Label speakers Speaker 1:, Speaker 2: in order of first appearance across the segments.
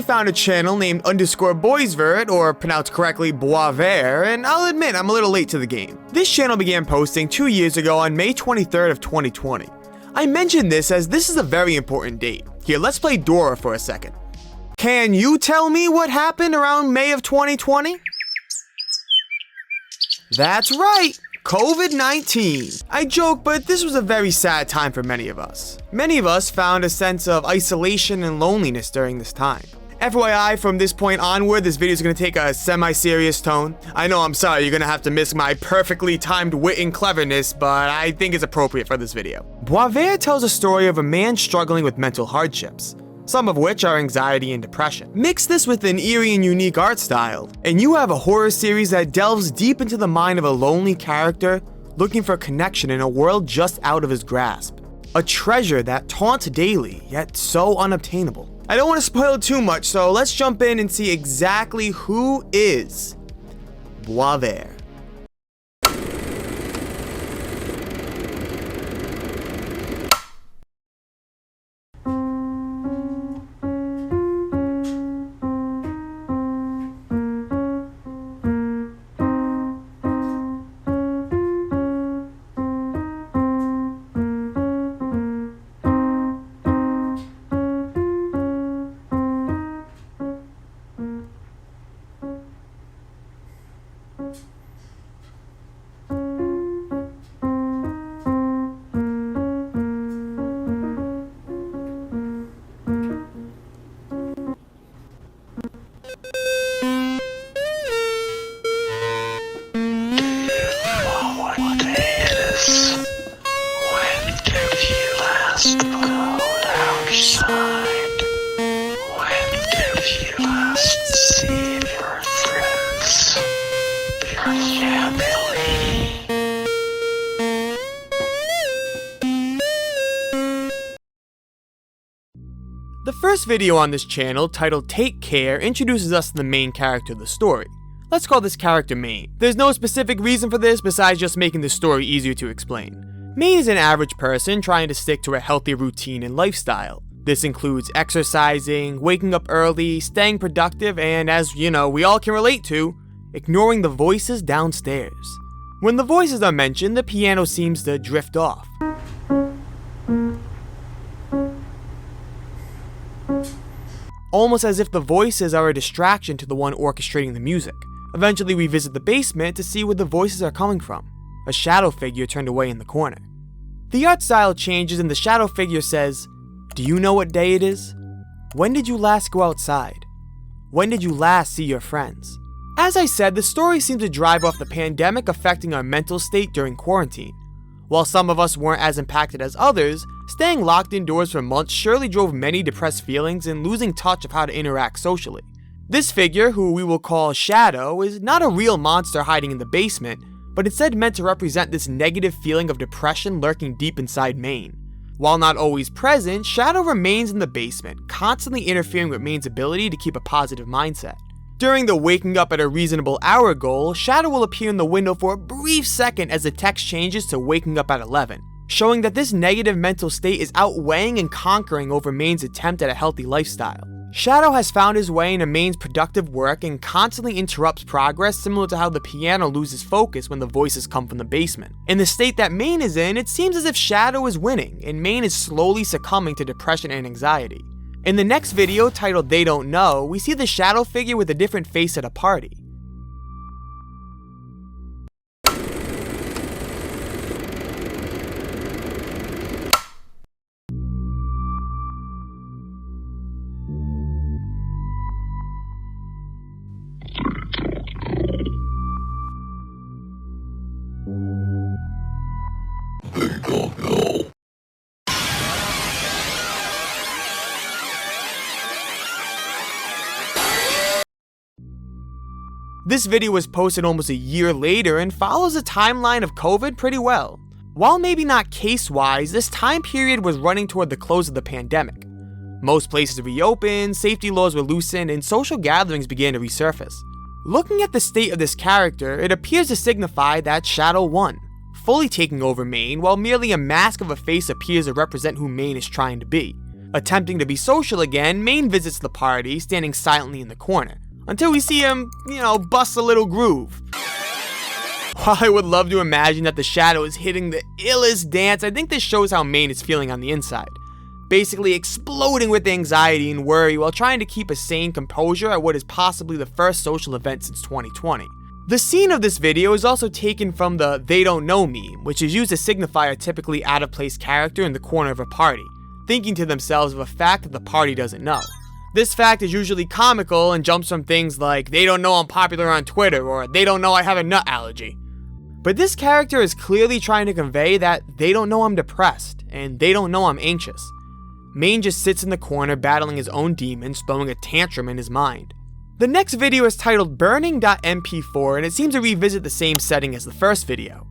Speaker 1: recently found a channel named _Boisvert, or pronounced correctly Boisvert, and I'll admit I'm a little late to the game. This channel began posting 2 years ago on May 23rd of 2020. I mention this as this is a very important date. Here, let's play Dora for a second. Can you tell me what happened around May of 2020? That's right, COVID-19. I joke, but this was a very sad time for many of us. Many of us found a sense of isolation and loneliness during this time. FYI, from this point onward, this video is going to take a semi-serious tone. I know, I'm sorry, you're going to have to miss my perfectly timed wit and cleverness, but I think it's appropriate for this video. Boisvert tells a story of a man struggling with mental hardships, some of which are anxiety and depression. Mix this with an eerie and unique art style, and you have a horror series that delves deep into the mind of a lonely character looking for connection in a world just out of his grasp. A treasure that taunts daily, yet so unobtainable. I don't want to spoil too much, so let's jump in and see exactly who is Boisvert. The first video on this channel, titled Take Care, introduces us to the main character of the story. Let's call this character Maine. There's no specific reason for this besides just making the story easier to explain. Maine is an average person trying to stick to a healthy routine and lifestyle. This includes exercising, waking up early, staying productive, and as you know, we all can relate to, ignoring the voices downstairs. When the voices are mentioned, the piano seems to drift off. Almost as if the voices are a distraction to the one orchestrating the music. Eventually we visit the basement to see where the voices are coming from. A shadow figure turned away in the corner. The art style changes and the shadow figure says, "Do you know what day it is? When did you last go outside? When did you last see your friends?" As I said, the story seems to drive off the pandemic affecting our mental state during quarantine. While some of us weren't as impacted as others, staying locked indoors for months surely drove many depressed feelings and losing touch of how to interact socially. This figure, who we will call Shadow, is not a real monster hiding in the basement, but instead meant to represent this negative feeling of depression lurking deep inside Maine. While not always present, Shadow remains in the basement, constantly interfering with Maine's ability to keep a positive mindset. During the waking up at a reasonable hour goal, Shadow will appear in the window for a brief second as the text changes to waking up at 11, showing that this negative mental state is outweighing and conquering over Maine's attempt at a healthy lifestyle. Shadow has found his way into Maine's productive work and constantly interrupts progress, similar to how the piano loses focus when the voices come from the basement. In the state that Maine is in, it seems as if Shadow is winning, and Maine is slowly succumbing to depression and anxiety. In the next video, titled They Don't Know, we see the shadow figure with a different face at a party. This video was posted almost a year later and follows the timeline of COVID pretty well. While maybe not case-wise, this time period was running toward the close of the pandemic. Most places reopened, safety laws were loosened, and social gatherings began to resurface. Looking at the state of this character, it appears to signify that Shadow won, fully taking over Maine, while merely a mask of a face appears to represent who Maine is trying to be. Attempting to be social again, Maine visits the party, standing silently in the corner, until we see him, bust a little groove. While I would love to imagine that the shadow is hitting the illest dance, I think this shows how Maine is feeling on the inside. Basically exploding with anxiety and worry while trying to keep a sane composure at what is possibly the first social event since 2020. The scene of this video is also taken from the "they don't know" meme, which is used to signify a typically out-of-place character in the corner of a party, thinking to themselves of a fact that the party doesn't know. This fact is usually comical and jumps from things like "they don't know I'm popular on Twitter" or "they don't know I have a nut allergy." But this character is clearly trying to convey that they don't know I'm depressed, and they don't know I'm anxious. Maine just sits in the corner battling his own demons, throwing a tantrum in his mind. The next video is titled Burning.mp4, and it seems to revisit the same setting as the first video.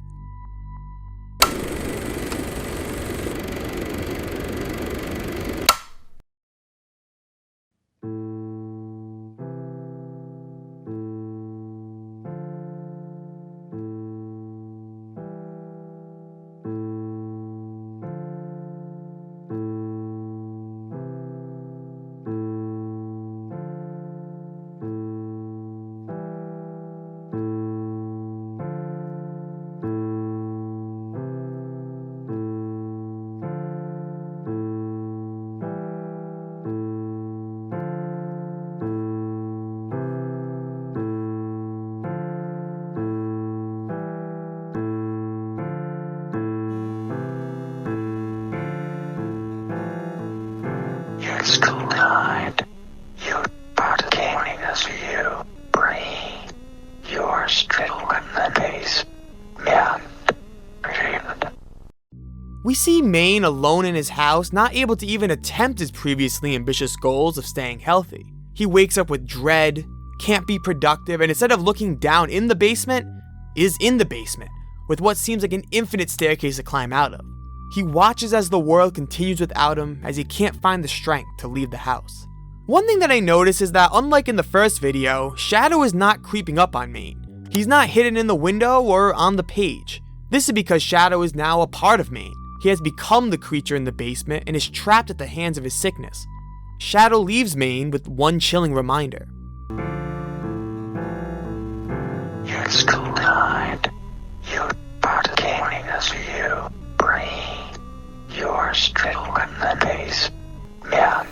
Speaker 2: It's tonight. You but gaming as you brain. You're still in the base. Man.
Speaker 1: We see Maine alone in his house, not able to even attempt his previously ambitious goals of staying healthy. He wakes up with dread, can't be productive, and instead of looking down in the basement, is in the basement, with what seems like an infinite staircase to climb out of. He watches as the world continues without him, as he can't find the strength to leave the house. One thing that I notice is that unlike in the first video, Shadow is not creeping up on Maine. He's not hidden in the window or on the page. This is because Shadow is now a part of Maine. He has become the creature in the basement and is trapped at the hands of his sickness. Shadow leaves Maine with one chilling reminder.
Speaker 2: It's tonight. You but gaming as you brain. You're still in the base. Man.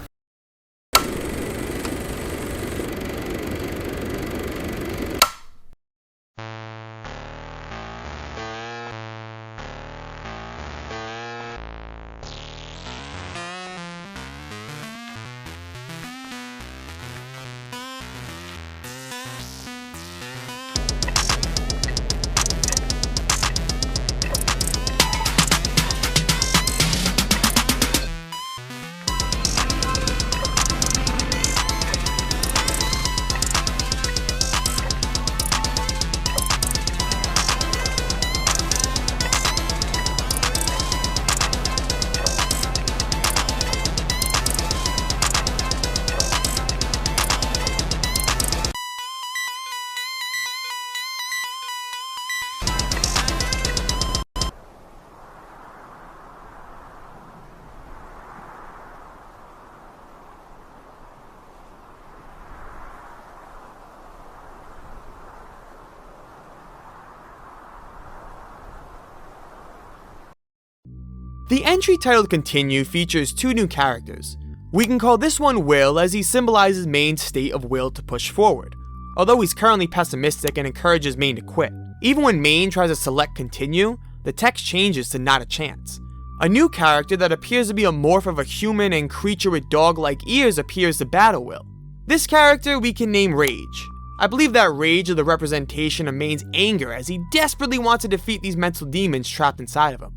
Speaker 1: The entry titled Continue features two new characters. We can call this one Will, as he symbolizes Maine's state of will to push forward, although he's currently pessimistic and encourages Maine to quit. Even when Maine tries to select Continue, the text changes to Not a Chance. A new character that appears to be a morph of a human and creature with dog-like ears appears to battle Will. This character we can name Rage. I believe that Rage is the representation of Maine's anger as he desperately wants to defeat these mental demons trapped inside of him.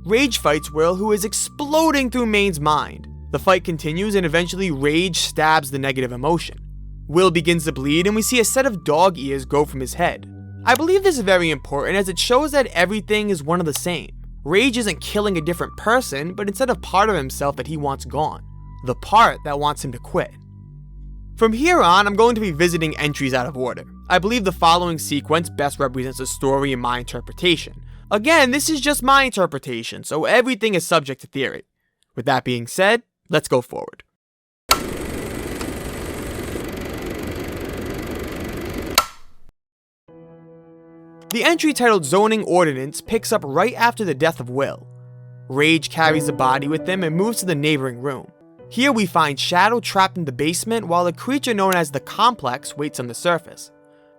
Speaker 1: Rage fights Will, who is exploding through Maine's mind. The fight continues and eventually Rage stabs the negative emotion. Will begins to bleed and we see a set of dog ears grow from his head. I believe this is very important as it shows that everything is one of the same. Rage isn't killing a different person, but instead a part of himself that he wants gone. The part that wants him to quit. From here on, I'm going to be visiting entries out of order. I believe the following sequence best represents the story in my interpretation. Again, this is just my interpretation, so everything is subject to theory. With that being said, Let's go forward. The entry titled Zoning Ordinance picks up right after the death of Will. Rage carries the body with him and moves to the neighboring room. Here we find Shadow trapped in the basement while a creature known as the Complex waits on the surface.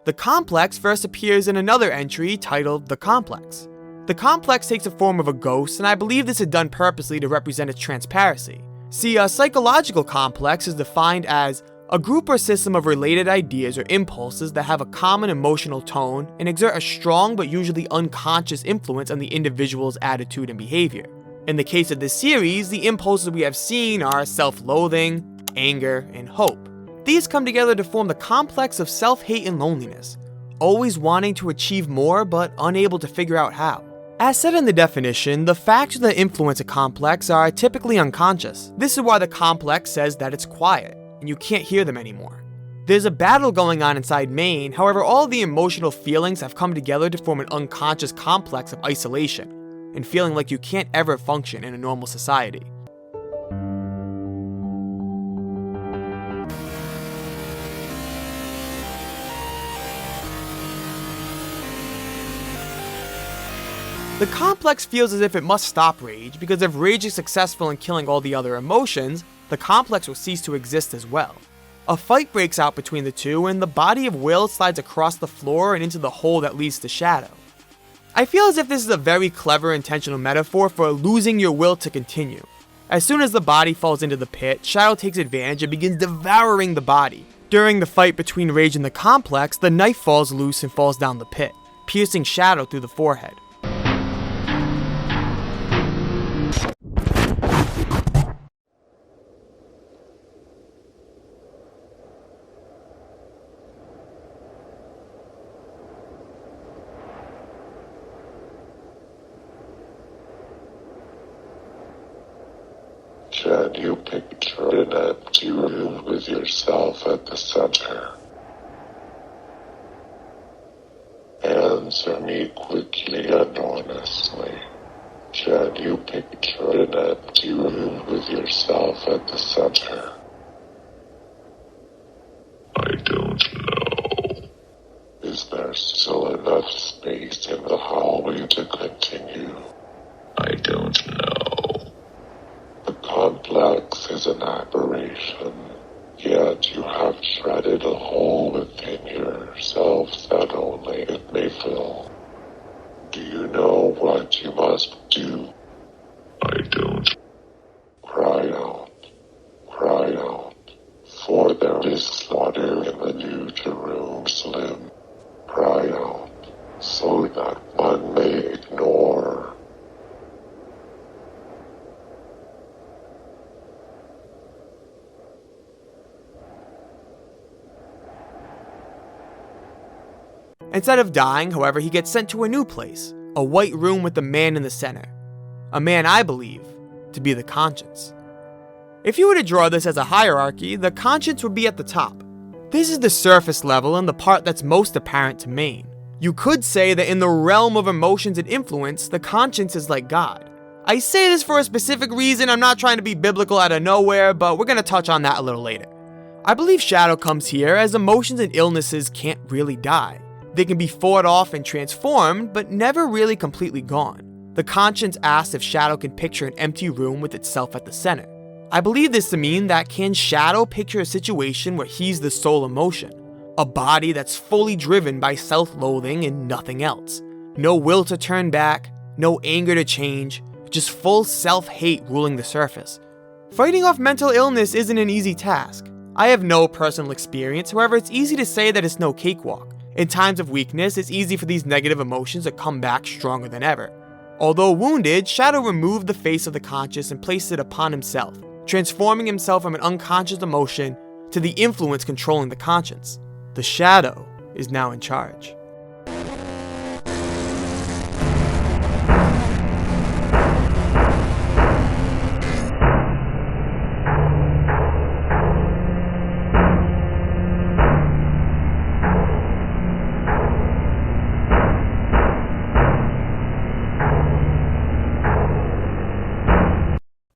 Speaker 1: The Complex first appears in another entry titled The Complex. The Complex takes the form of a ghost, and I believe this is done purposely to represent its transparency. See, a psychological complex is defined as a group or system of related ideas or impulses that have a common emotional tone and exert a strong but usually unconscious influence on the individual's attitude and behavior. In the case of this series, the impulses we have seen are self-loathing, anger, and hope. These come together to form the complex of self-hate and loneliness, always wanting to achieve more but unable to figure out how. As said in the definition, the factors that influence a complex are typically unconscious. This is why the complex says that it's quiet, and you can't hear them anymore. There's a battle going on inside Maine, however all the emotional feelings have come together to form an unconscious complex of isolation, and feeling like you can't ever function in a normal society. The complex feels as if it must stop rage, because if rage is successful in killing all the other emotions, the complex will cease to exist as well. A fight breaks out between the two, and the body of Will slides across the floor and into the hole that leads to Shadow. I feel as if this is a very clever intentional metaphor for losing your will to continue. As soon as the body falls into the pit, Shadow takes advantage and begins devouring the body. During the fight between Rage and the complex, the knife falls loose and falls down the pit, piercing Shadow through the forehead.
Speaker 2: Can you picture an empty room with yourself at the center? Answer me quickly and honestly. Can you picture an empty room with yourself at the center? I don't know. Is there still enough space in the hallway to continue? I don't know. The complex is an aberration, yet you have shredded a hole within yourself that only it may fill. Do you know what you must do? I don't. Cry out, for there is slaughter in the New Jerusalem. Cry out, so that one may ignore.
Speaker 1: Instead of dying, however, he gets sent to a new place, a white room with a man in the center. A man I believe to be the conscience. If you were to draw this as a hierarchy, the conscience would be at the top. This is the surface level and the part that's most apparent to Maine. You could say that in the realm of emotions and influence, the conscience is like God. I say this for a specific reason. I'm not trying to be biblical out of nowhere, but we're going to touch on that a little later. I believe Shadow comes here as emotions and illnesses can't really die. They can be fought off and transformed, but never really completely gone. The conscience asks if Shadow can picture an empty room with itself at the center. I believe this to mean that can Shadow picture a situation where he's the sole emotion? A body that's fully driven by self-loathing and nothing else. No will to turn back, no anger to change, just full self-hate ruling the surface. Fighting off mental illness isn't an easy task. I have no personal experience, however it's easy to say that it's no cakewalk. In times of weakness, it's easy for these negative emotions to come back stronger than ever. Although wounded, Shadow removed the face of the conscious and placed it upon himself, transforming himself from an unconscious emotion to the influence controlling the conscience. The Shadow is now in charge.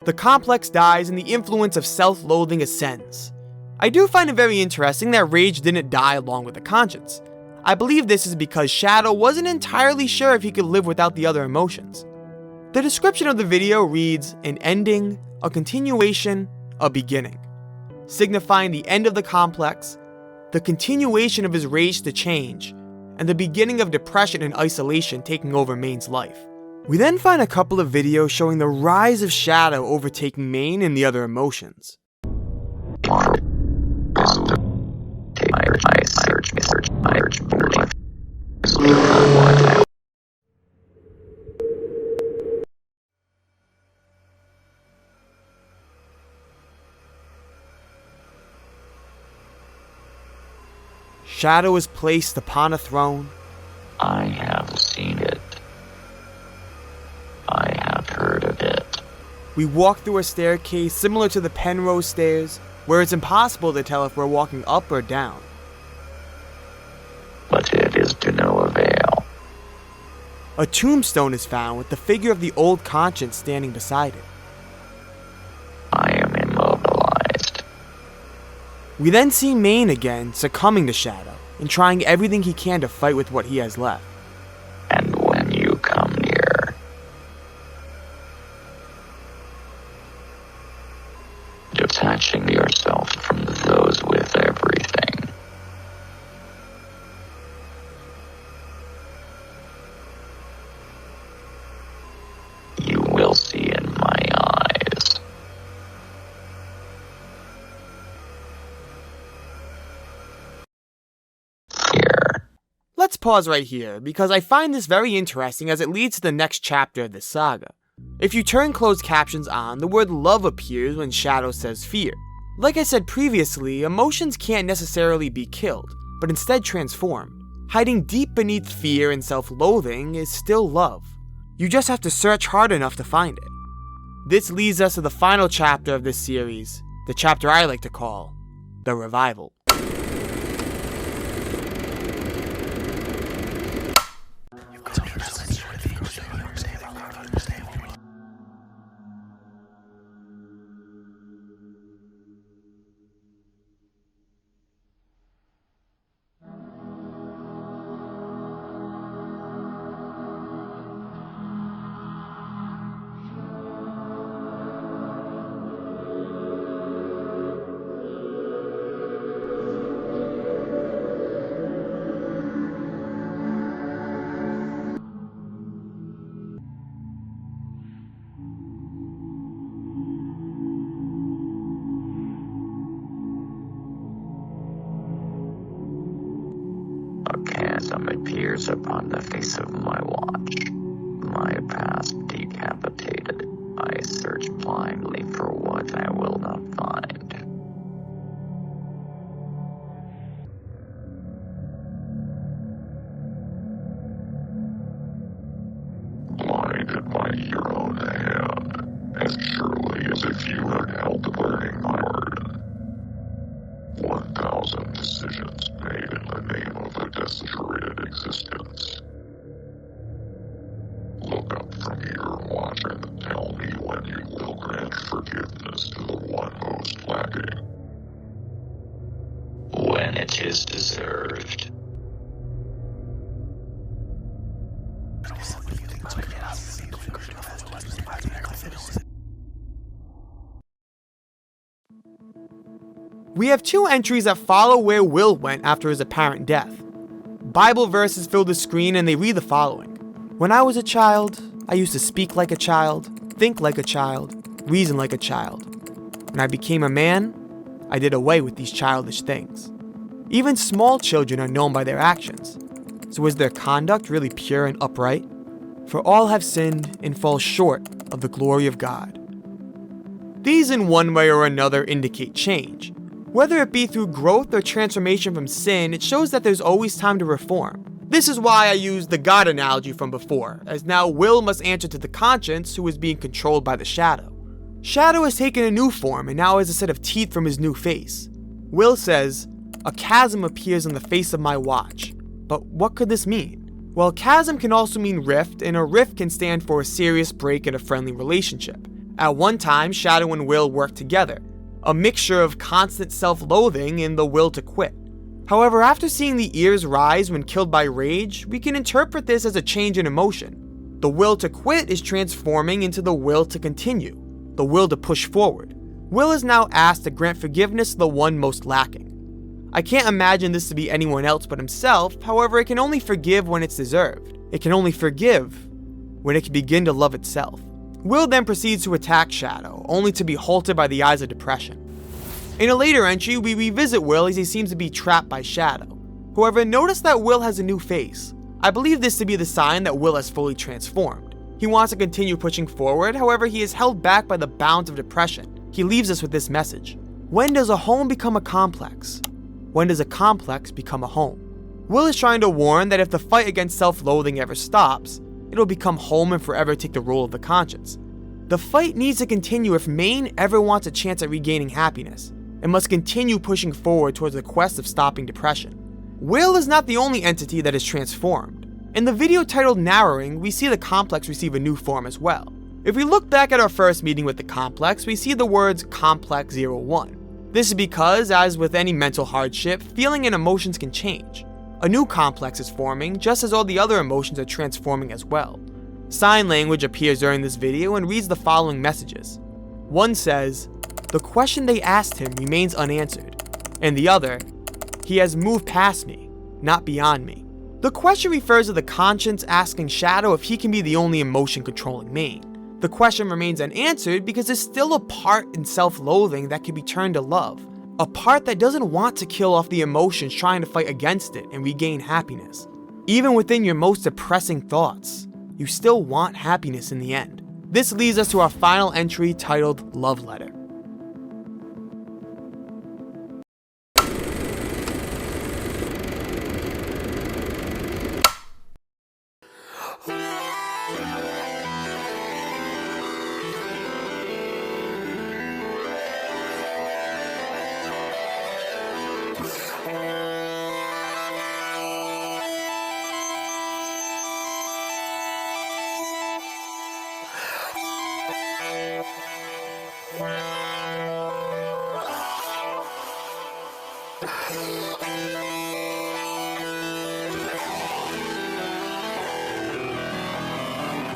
Speaker 1: The complex dies and the influence of self-loathing ascends. I do find it very interesting that rage didn't die along with the conscience. I believe this is because Shadow wasn't entirely sure if he could live without the other emotions. The description of the video reads, an ending, a continuation, a beginning, signifying the end of the complex, the continuation of his rage to change, and the beginning of depression and isolation taking over Maine's life. We then find a couple of videos showing the rise of Shadow overtaking Maine and the other emotions. Shadow is placed upon a throne.
Speaker 2: I have seen it. I have heard of it.
Speaker 1: We walk through a staircase similar to the Penrose stairs, where it's impossible to tell if we're walking up or down.
Speaker 2: But it is to no avail.
Speaker 1: A tombstone is found with the figure of the old conscience standing beside it.
Speaker 2: I am immobilized.
Speaker 1: We then see Maine again succumbing to Shadow and trying everything he can to fight with what he has left.
Speaker 2: And when you come near, detaching yourself from those with everything, you will see in my eyes. Fear.
Speaker 1: Let's pause right here, because I find this very interesting as it leads to the next chapter of this saga. If you turn closed captions on, the word love appears when Shadow says fear. Like I said previously, emotions can't necessarily be killed, but instead transformed. Hiding deep beneath fear and self-loathing is still love. You just have to search hard enough to find it. This leads us to the final chapter of this series, the chapter I like to call The Revival.
Speaker 2: A chasm appears upon the face of my watch. My past decapitated, I search blindly for what I will not find. Blinded by your own hand, as surely as if you had held the burning iron. 1,000 decisions made in the name of a desecrated existence. Look up from your watch and tell me when you will grant forgiveness to the one most lacking. When it is deserved.
Speaker 1: We have two entries that follow where Will went after his apparent death. Bible verses fill the screen and they read the following. When I was a child, I used to speak like a child, think like a child, reason like a child. When I became a man, I did away with these childish things. Even small children are known by their actions. So is their conduct really pure and upright? For all have sinned and fall short of the glory of God. These in one way or another indicate change. Whether it be through growth or transformation from sin, it shows that there's always time to reform. This is why I used the God analogy from before, as now Will must answer to the conscience who is being controlled by the Shadow. Shadow has taken a new form and now has a set of teeth from his new face. Will says, "A chasm appears on the face of my watch." But what could this mean? Well, chasm can also mean rift, and a rift can stand for a serious break in a friendly relationship. At one time, Shadow and Will worked together, a mixture of constant self-loathing and the will to quit. However, after seeing the ears rise when killed by rage, we can interpret this as a change in emotion. The will to quit is transforming into the will to continue, the will to push forward. Will is now asked to grant forgiveness to the one most lacking. I can't imagine this to be anyone else but himself, however, it can only forgive when it's deserved. It can only forgive when it can begin to love itself. Will then proceeds to attack Shadow, only to be halted by the eyes of depression. In a later entry, we revisit Will as he seems to be trapped by Shadow. However, notice that Will has a new face. I believe this to be the sign that Will has fully transformed. He wants to continue pushing forward, however he is held back by the bounds of depression. He leaves us with this message. When does a home become a complex? When does a complex become a home? Will is trying to warn that if the fight against self-loathing ever stops, it'll become home and forever take the role of the conscience. The fight needs to continue if Maine ever wants a chance at regaining happiness, and must continue pushing forward towards the quest of stopping depression. Will is not the only entity that is transformed. In the video titled Narrowing, we see the complex receive a new form as well. If we look back at our first meeting with the complex, we see the words Complex 01. This is because, as with any mental hardship, feeling and emotions can change. A new complex is forming, just as all the other emotions are transforming as well. Sign language appears during this video and reads the following messages. One says, "The question they asked him remains unanswered," and the other, "He has moved past me, not beyond me." The question refers to the conscience asking Shadow if he can be the only emotion controlling Maine. The question remains unanswered because there's still a part in self-loathing that can be turned to love. A part that doesn't want to kill off the emotions trying to fight against it and regain happiness. Even within your most depressing thoughts, you still want happiness in the end. This leads us to our final entry titled Love Letter.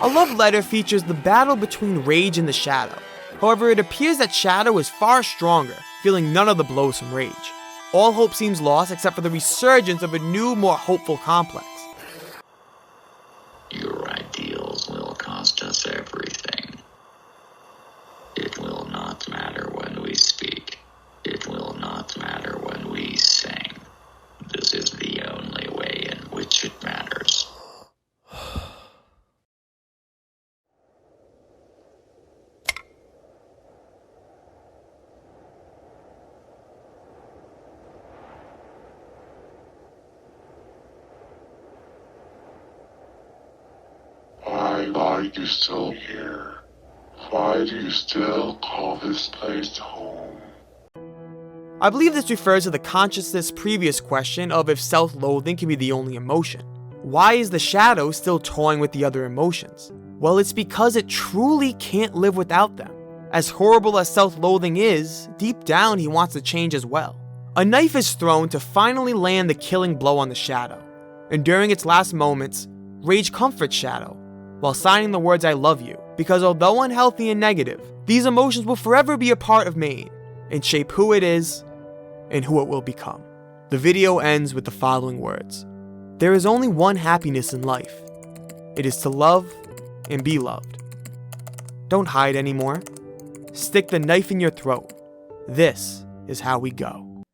Speaker 1: A love letter features the battle between Rage and the Shadow. However, it appears that Shadow is far stronger, feeling none of the blows from Rage. All hope seems lost except for the resurgence of a new, more hopeful complex.
Speaker 2: Your ideals will cost us everything. It will not matter when we speak. It will not matter when we sing. This is the only way in which it matters. Why are you still here? Why do you still call this place home?
Speaker 1: I believe this refers to the consciousness' previous question of if self-loathing can be the only emotion. Why is the Shadow still toying with the other emotions? Well, it's because it truly can't live without them. As horrible as self-loathing is, deep down he wants to change as well. A knife is thrown to finally land the killing blow on the Shadow, and during its last moments, Rage comforts Shadow, while signing the words "I love you," because although unhealthy and negative, these emotions will forever be a part of Maine, and shape who it is and who it will become. The video ends with the following words. There is only one happiness in life. It is to love and be loved. Don't hide anymore. Stick the knife in your throat. This is how we go.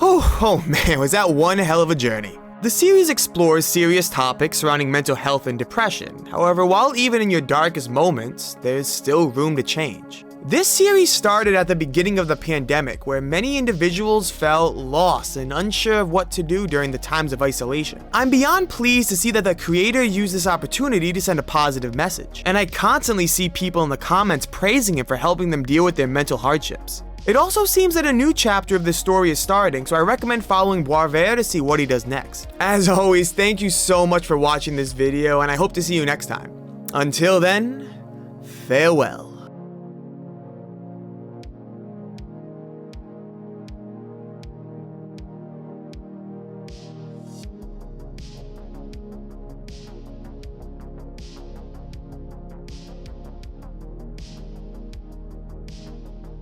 Speaker 1: Oh man, was that one hell of a journey. The series explores serious topics surrounding mental health and depression. However, while even in your darkest moments, there's still room to change. This series started at the beginning of the pandemic, where many individuals felt lost and unsure of what to do during the times of isolation. I'm beyond pleased to see that the creator used this opportunity to send a positive message, and I constantly see people in the comments praising him for helping them deal with their mental hardships. It also seems that a new chapter of this story is starting, so I recommend following Boisvert to see what he does next. As always, thank you so much for watching this video, and I hope to see you next time. Until then, farewell.